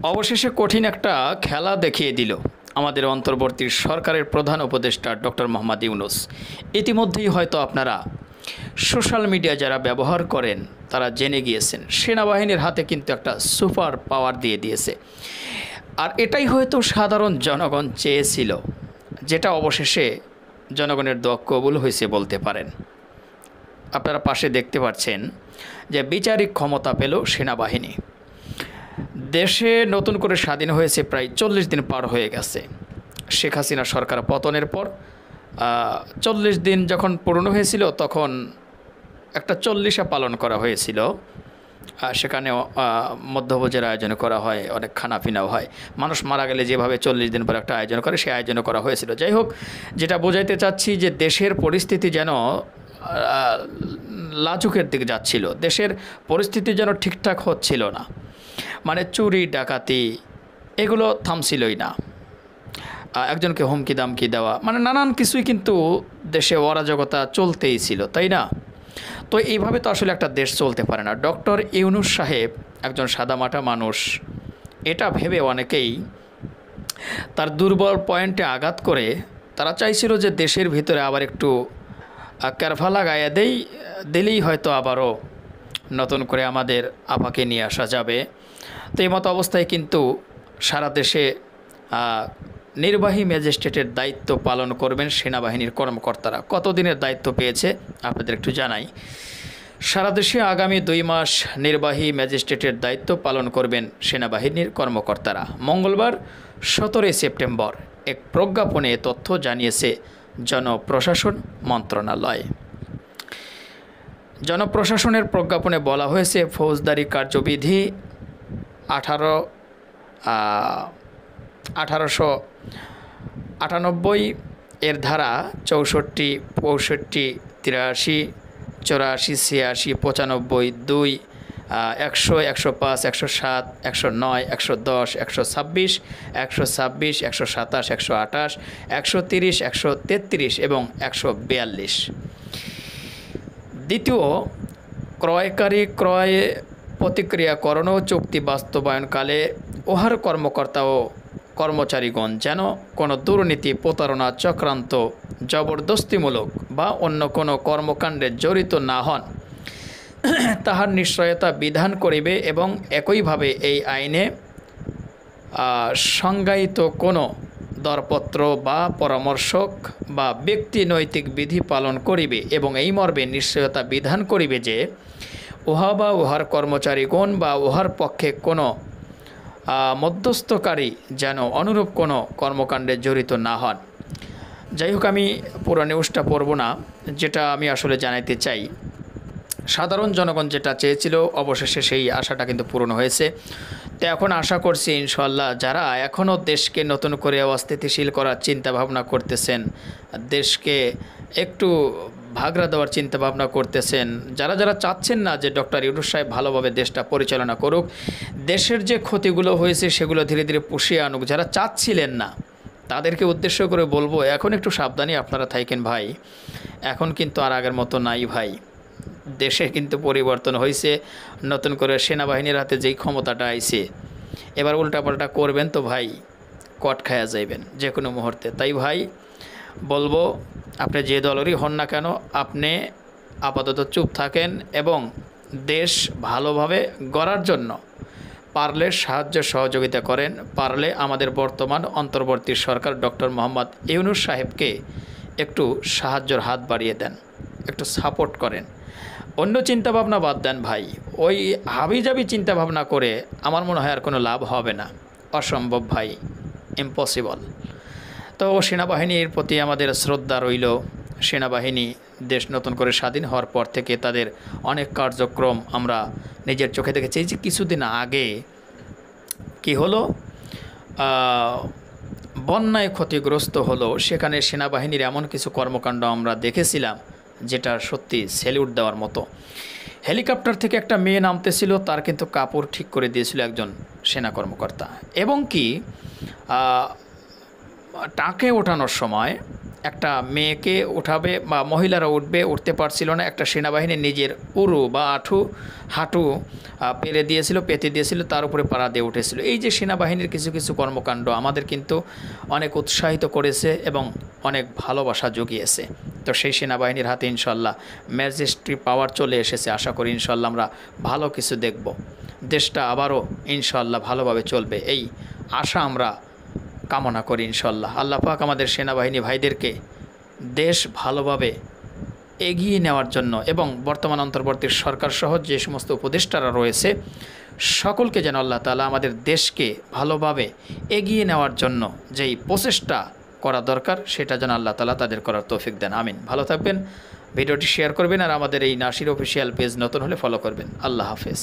অবশেষে কঠিন একটা খেলা দেখিয়ে দিল আমাদের অন্তর্বর্তী সরকারের প্রধান উপদেষ্টা ডক্টর মোহাম্মদ ইউনূস। ইতিমধ্যেই হয়তো আপনারা সোশ্যাল মিডিয়া যারা ব্যবহার করেন তারা জেনে গিয়েছেন সেনাবাহিনীর হাতে কিন্তু একটা সুপার পাওয়ার দিয়ে দিয়েছে। আর এটাই হয়তো সাধারণ জনগণ চেয়েছিল, যেটা অবশেষে জনগণের দোয়া কবুল হয়েছে বলতে পারেন। আপনারা পাশে দেখতে পাচ্ছেন যে বিচারিক ক্ষমতা পেল সেনাবাহিনী। দেশে নতুন করে স্বাধীন হয়েছে প্রায় 40 দিন পার হয়ে গেছে। শেখ হাসিনা সরকার পতনের পর 40 দিন যখন পূর্ণ হয়েছিল তখন একটা 40 পালন করা হয়েছিল। সেখানে মধ্যভোজের আয়োজন করা হয়, অনেক খানাপিনাও হয়। মানুষ মারা গেলে যেভাবে 40 দিন পর একটা আয়োজন করে সেই আয়োজনও করা হয়েছিল। যাই হোক, যেটা বোঝাইতে চাচ্ছি যে দেশের পরিস্থিতি যেন লাজুকের দিকে যাচ্ছিল, দেশের পরিস্থিতি যেন ঠিকঠাক হচ্ছিল না। মানে চুরি ডাকাতি এগুলো থামছিলই না, একজনকে হুমকি দামকি দেওয়া, মানে নানান কিছুই কিন্তু দেশে অরাজকতা চলতেই ছিল, তাই না? তো এইভাবে তো আসলে একটা দেশ চলতে পারে না। ডক্টর ইউনূস সাহেব একজন সাদামাটা মানুষ, এটা ভেবে অনেকেই তার দুর্বল পয়েন্টে আঘাত করে তারা চাইছিল যে দেশের ভিতরে আবার একটু ক্যারভা লাগাইয়া দিলেই হয়তো আবারও নতুন করে আমাদের আপাকে নিয়ে আসা যাবে। তো এই মতো অবস্থায় কিন্তু সারা দেশে নির্বাহী ম্যাজিস্ট্রেটের দায়িত্ব পালন করবেন সেনাবাহিনীর কর্মকর্তারা। কতদিনের দায়িত্ব পেয়েছে আপনাদের একটু জানাই। সারা দেশে আগামী 2 মাস নির্বাহী ম্যাজিস্ট্রেটের দায়িত্ব পালন করবেন সেনাবাহিনীর কর্মকর্তারা। মঙ্গলবার 17 সেপ্টেম্বর এক প্রজ্ঞাপনে এ তথ্য জানিয়েছে জনপ্রশাসন মন্ত্রণালয়। জনপ্রশাসনের প্রজ্ঞাপনে বলা হয়েছে, ফৌজদারি কার্যবিধি 1898 এর ধারা 64, 65, 83, 84, 86, 95, 2, 100, 105, 107, 109, 110, 126, 127, 127, 128, 130, 133 এবং 142। দ্বিতীয়, ক্রয়কারী ক্রয় প্রতিক্রিয়াকরণ ও চুক্তি বাস্তবায়নকালে উহার কর্মকর্তা ও কর্মচারীগণ যেন কোনো দুর্নীতি, প্রতারণা, চক্রান্ত, জবরদস্তিমূলক বা অন্য কোনো কর্মকাণ্ডে জড়িত না হন তাহার নিশ্চয়তা বিধান করিবে এবং একইভাবে এই আইনে সংজ্ঞায়িত কোনো দরপত্র বা পরামর্শক বা ব্যক্তি নৈতিক বিধি পালন করিবে এবং এই মর্মে নিশ্চয়তা বিধান করিবে যে উহা বা উহার কর্মচারীগণ বা উহার পক্ষে কোনো মধ্যস্থকারী যেন অনুরূপ কোনো কর্মকাণ্ডে জড়িত না হন। যাই হোক, আমি পুরো নিউজটা পড়ব না, যেটা আমি আসলে জানাইতে চাই, সাধারণ জনগণ যেটা চেয়েছিল অবশেষে সেই আশাটা কিন্তু পূরণ হয়েছে। তো এখন আশা করছি ইনশাআল্লাহ যারা এখনও দেশকে নতুন করে অস্থিতিশীল করার চিন্তাভাবনা করতেছেন, দেশকে একটু ভাগড়া দেওয়ার চিন্তাভাবনা করতেছেন, যারা যারা চাচ্ছেন না যে ডক্টর ইউনূস সাহেব ভালোভাবে দেশটা পরিচালনা করুক, দেশের যে ক্ষতিগুলো হয়েছে সেগুলো ধীরে ধীরে পুষিয়ে আনুক, যারা চাচ্ছিলেন না তাদেরকে উদ্দেশ্য করে বলবো এখন একটু সাবধানে আপনারা থাকেন ভাই। এখন কিন্তু আর আগের মতো নাই ভাই, দেশে কিন্তু পরিবর্তন হয়েছে। নতুন করে সেনাবাহিনীর হাতে যেই ক্ষমতাটা আইছে, এবার উল্টাপাল্টা করবেন তো ভাই কট খায়া যাইবেন যে কোনো মুহূর্তে। তাই ভাই বলবো, আপনি যে দলেরই হন না কেন, আপনি আপাতত চুপ থাকেন এবং দেশ ভালোভাবে গড়ার জন্য পারলে সাহায্য সহযোগিতা করেন। পারলে আমাদের বর্তমান অন্তর্বর্তী সরকার ডক্টর মোহাম্মদ ইউনূস সাহেবকে একটু সাহায্যের হাত বাড়িয়ে দেন, একটু সাপোর্ট করেন। অন্য চিন্তাভাবনা বাদ দেন ভাই, ওই হাবিজাবি চিন্তাভাবনা করে আমার মনে হয় আর কোনো লাভ হবে না, অসম্ভব ভাই, ইম্পসিবল। তো সেনাবাহিনীর প্রতি আমাদের শ্রদ্ধা রইল। সেনাবাহিনী দেশ নতুন করে স্বাধীন হওয়ার পর থেকে তাদের অনেক কার্যক্রম আমরা নিজের চোখে দেখেছি। যে কিছুদিন আগে কি হলো, বন্যায় ক্ষতিগ্রস্ত হলো, সেখানে সেনাবাহিনীর এমন কিছু কর্মকাণ্ড আমরা দেখেছিলাম যেটা সত্যি স্যালিউট দেওয়ার মতো। হেলিকপ্টার থেকে একটা মেয়ে নামতেছিল, তার কিন্তু কাপড় ঠিক করে দিয়েছিল একজন সেনা কর্মকর্তা, এবং কি টাকে ওঠানোর সময় একটা মেয়েকে উঠাবে বা মহিলারা উঠতে পারছিল না, একটা সেনাবাহিনী নিজের উরু বা হাঁটু পেরে দিয়েছিল, পেতে দিয়েছিল, তার উপরে পাড়া দিয়ে উঠেছিল। এই যে সেনাবাহিনীর কিছু কিছু কর্মকাণ্ড আমাদের কিন্তু অনেক উৎসাহিত করেছে এবং অনেক ভালোবাসা জুগিয়েছে। তো সেই সেনাবাহিনীর হাতে ইনশাল্লাহ ম্যাজিস্ট্রি পাওয়ার চলে এসেছে। আশা করি ইনশাল্লাহ আমরা ভালো কিছু দেখব, দেশটা আবারও ইনশাল্লাহ ভালোভাবে চলবে, এই আশা আমরা কামনা করি ইনশাল্লাহ। আল্লাহ পাক আমাদের সেনাবাহিনী ভাইদেরকে দেশ ভালোভাবে এগিয়ে নেওয়ার জন্য এবং বর্তমান অন্তর্বর্তী সরকার সহ যে সমস্ত উপদেষ্টারা রয়েছে সকলকে যেন আল্লাহ তাআলা আমাদের দেশকে ভালোভাবে এগিয়ে নেওয়ার জন্য যেই প্রচেষ্টা করা দরকার সেটা যেন আল্লাহ তাআলা তাদের করার তৌফিক দেন। আমিন। ভালো থাকবেন, ভিডিওটি শেয়ার করবেন আর আমাদের এই নাসির অফিসিয়াল পেজ নতুন হলে ফলো করবেন। আল্লাহ হাফেজ।